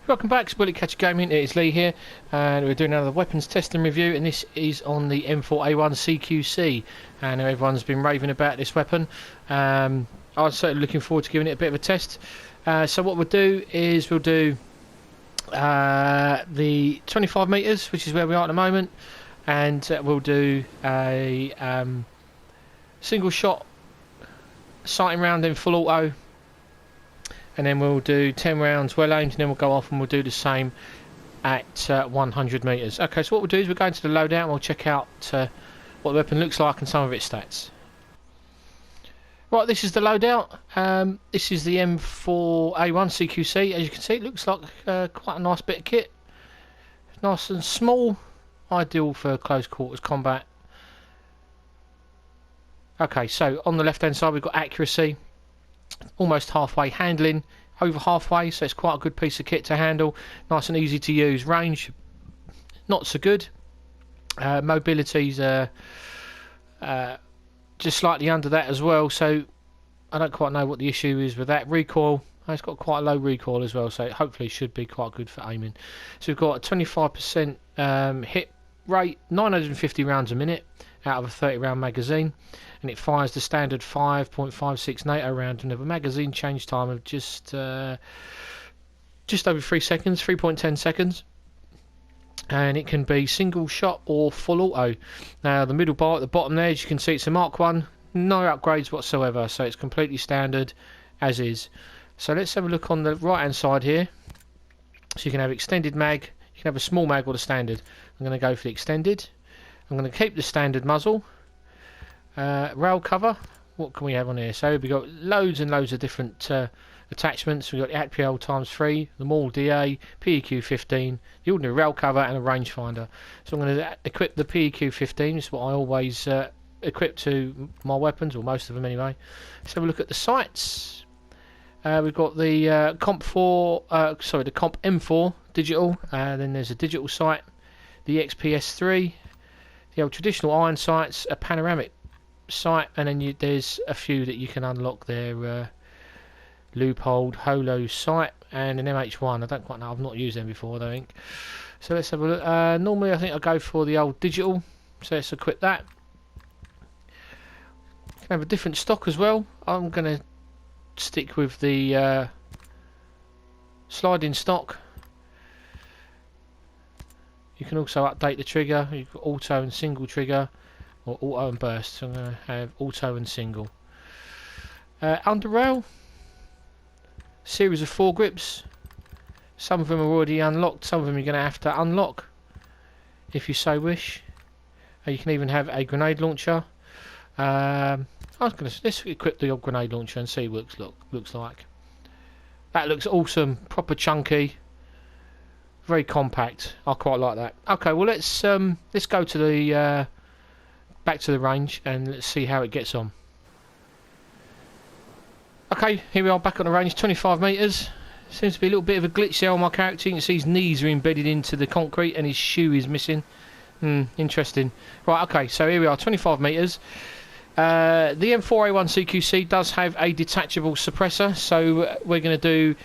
Welcome back to Bullet Catcher Gaming. It is Lee here, and we're doing another weapons testing review, and this is on the M4A1 CQC. And everyone's been raving about this weapon. I'm certainly looking forward to giving it a bit of a test. So what we'll do is we'll do the 25 metres, which is where we are at the moment, and we'll do a single shot sighting round in full auto. And then we'll do 10 rounds well aimed, and then we'll go off and we'll do the same at 100 metres. Okay, so what we'll do is we'll go into the loadout and we'll check out what the weapon looks like and some of its stats. Right, this is the loadout. This is the M4A1 CQC. As you can see, it looks like quite a nice bit of kit. Nice and small, ideal for close quarters combat. Okay, so on the left hand side we've got accuracy. Almost halfway, handling over halfway, so it's quite a good piece of kit to handle. Nice and easy to use. Range not so good. Mobility's just slightly under that as well, so I don't quite know what the issue is with that. Recoil, it's got quite a low recoil as well, so it hopefully should be quite good for aiming. So we've got a 25% hit rate, 950 rounds a minute out of a 30 round magazine, and it fires the standard 5.56 NATO round and have a magazine change time of just over 3 seconds, 3.10 seconds, and it can be single shot or full auto. Now the middle bar at the bottom there, as you can see, it's a Mark 1, no upgrades whatsoever, so it's completely standard as is. So let's have a look on the right hand side here. So you can have extended mag, you can have a small mag or the standard. I'm going to go for the extended. I'm going to keep the standard muzzle. Rail cover, what can we have on here? So we've got loads and loads of different attachments. We've got the ATPL ×3, the Maul DA, PEQ 15, the ordinary rail cover, and a rangefinder. So I'm going to equip the PEQ 15. This is what I always equip to my weapons, or most of them anyway. Let's have a look at the sights. We've got the Comp M4 digital. Then there's a digital sight, the XPS3. The old traditional iron sights, a panoramic sight, and then there's a few that you can unlock there. Loophole, holo sight, and an MH1. I don't quite know, I've not used them before, I don't think. So let's have a look. Normally I think I go for the old digital, so let's equip that. You can have a different stock as well. I'm going to stick with the sliding stock. You can also update the trigger. You've got auto and single trigger, or auto and burst. So I'm going to have auto and single. Under rail, series of 4 grips. Some of them are already unlocked. Some of them you're going to have to unlock if you so wish. You can even have a grenade launcher. Let's equip the grenade launcher and see what it looks like. That looks awesome, proper chunky. Very compact. I quite like that. Okay, well let's go to the back to the range and let's see how it gets on. Okay, here we are back on the range, 25 metres. Seems to be a little bit of a glitch there on my character. You can see his knees are embedded into the concrete and his shoe is missing. Interesting. Right, okay, so here we are, 25 metres. The M4A1 CQC does have a detachable suppressor, so we're going to do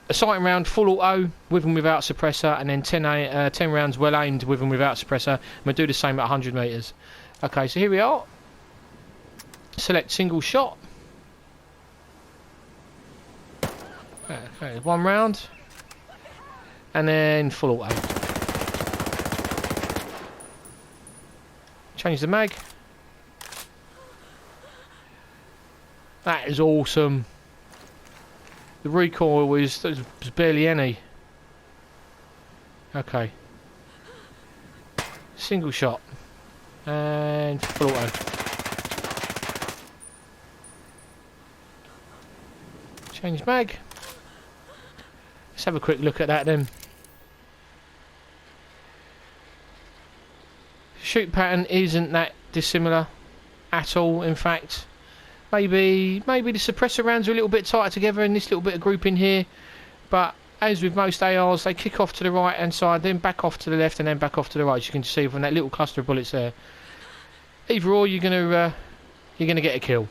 a sighting round full auto with and without suppressor, and then 10 rounds well aimed with and without suppressor, and we'll do the same at 100 metres. Okay, so here we are. Select single shot. Okay, 1 round, and then full auto. Change the mag. That is awesome. The recoil was barely any. Okay. Single shot. And full auto. Change mag. Let's have a quick look at that then. Shoot pattern isn't that dissimilar at all, in fact. Maybe the suppressor rounds are a little bit tighter together in this little bit of grouping here, but as with most ARs, they kick off to the right hand side, then back off to the left, and then back off to the right. As you can see from that little cluster of bullets there. Either or, you're gonna get a kill,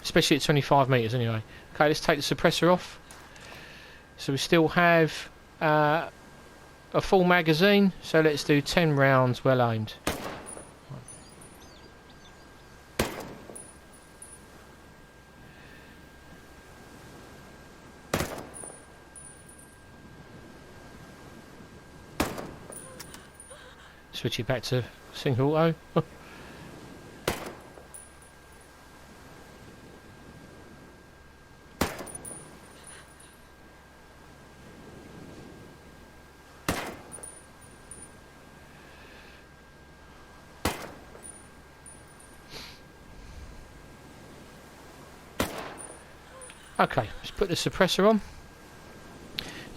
especially at 25 metres anyway. Okay, let's take the suppressor off. So we still have a full magazine, so let's do 10 rounds well aimed. Switch it back to single auto. Okay, let's put the suppressor on.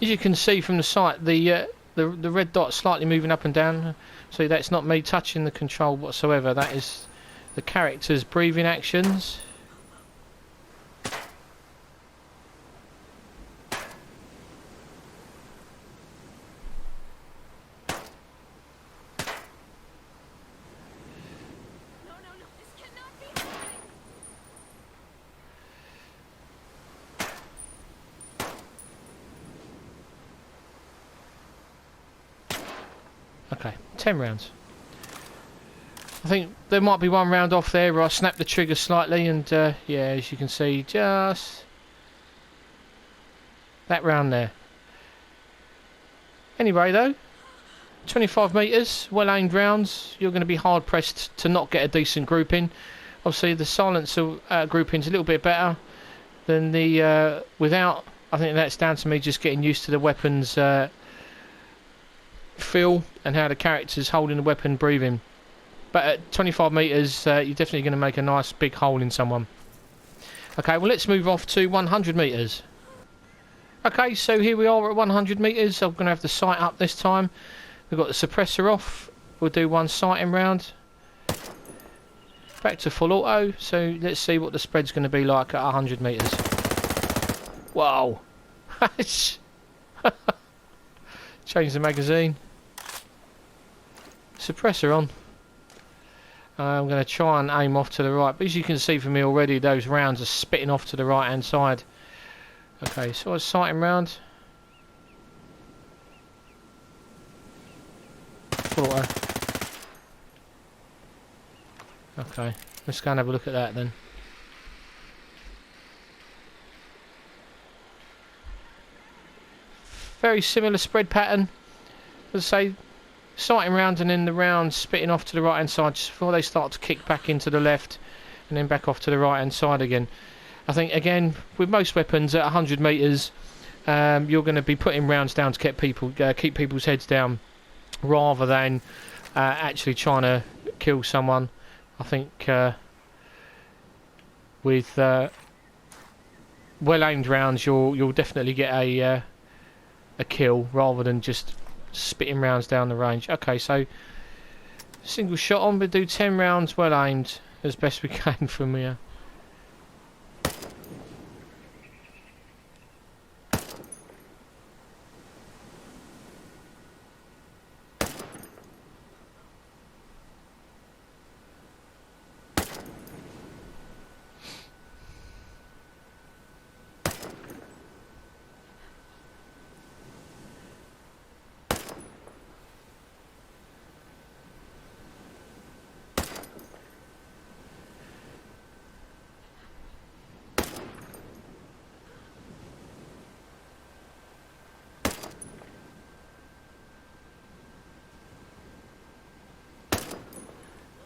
As you can see from the sight, the red dot slightly moving up and down. So that's not me touching the control whatsoever. That is the character's breathing actions. Okay, 10 rounds. I think there might be one round off there where I snapped the trigger slightly and yeah, as you can see, just that round there. Anyway though, 25 metres, well aimed rounds, you're going to be hard pressed to not get a decent grouping. Obviously the silencer grouping's a little bit better than the without. I think that's down to me just getting used to the weapon's feel and how the character's holding the weapon, breathing. But at 25 metres you're definitely going to make a nice big hole in someone. Okay, well let's move off to 100 metres. Okay, so here we are at 100 metres. I'm going to have the sight up this time. We've got the suppressor off. We'll do one sighting round. Back to full auto. So let's see what the spread's going to be like at 100 metres. Whoa! Change the magazine. Suppressor on. I'm going to try and aim off to the right, but as you can see from me already, those rounds are spitting off to the right hand side. Okay, so I was sighting round. Full auto. Okay, let's go and have a look at that then. Very similar spread pattern. As I say, sighting round and then the rounds spitting off to the right hand side just before they start to kick back into the left and then back off to the right hand side again. I think again with most weapons at 100 metres you're going to be putting rounds down to keep people's heads down rather than actually trying to kill someone. I think with well aimed rounds you'll definitely get a kill rather than just spitting rounds down the range. Okay, so single shot on, we do 10 rounds well aimed as best we can from here.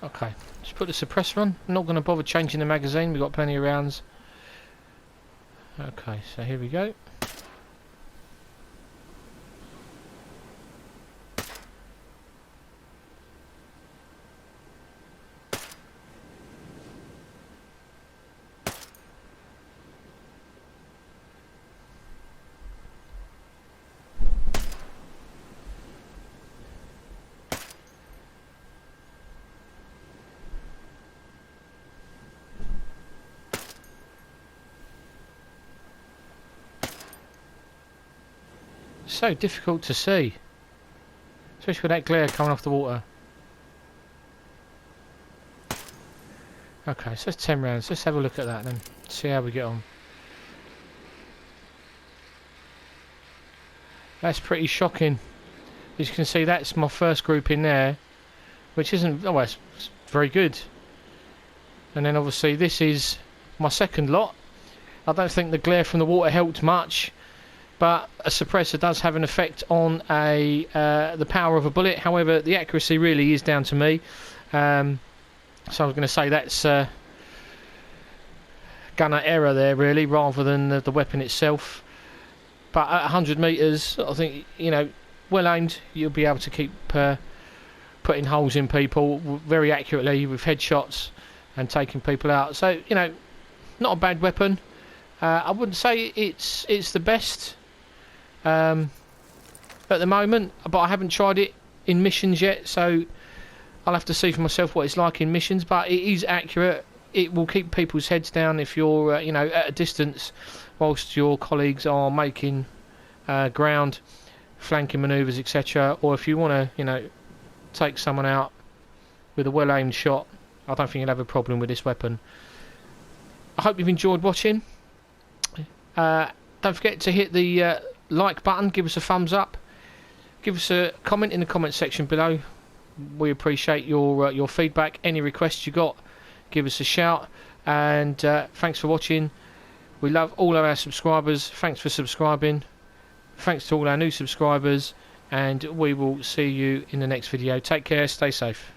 Okay, just put the suppressor on. I'm not going to bother changing the magazine, we've got plenty of rounds. Okay, so here we go. So difficult to see, especially with that glare coming off the water. Okay, so that's 10 rounds. Let's have a look at that then, see how we get on. That's pretty shocking. As you can see, that's my first group in there, which isn't, oh, it's very good. And then obviously this is my second lot. I don't think the glare from the water helped much, but a suppressor does have an effect on the power of a bullet. However, the accuracy really is down to me. So I was going to say that's gunner error there, really, rather than the weapon itself. But at 100 metres, I think, you know, well aimed, you'll be able to keep putting holes in people very accurately with headshots and taking people out. So, you know, not a bad weapon. I wouldn't say it's the best at the moment, but I haven't tried it in missions yet, so I'll have to see for myself what it's like in missions. But it is accurate. It will keep people's heads down if you're, you know, at a distance whilst your colleagues are making ground, flanking manoeuvres, etc. Or if you want to, you know, take someone out with a well-aimed shot, I don't think you'll have a problem with this weapon. I hope you've enjoyed watching. Don't forget to hit the like button, give us a thumbs up, give us a comment in the comment section below. We appreciate your feedback. Any requests you got, give us a shout. And thanks for watching. We love all of our subscribers. Thanks for subscribing. Thanks to all our new subscribers, and we will see you in the next video. Take care, stay safe.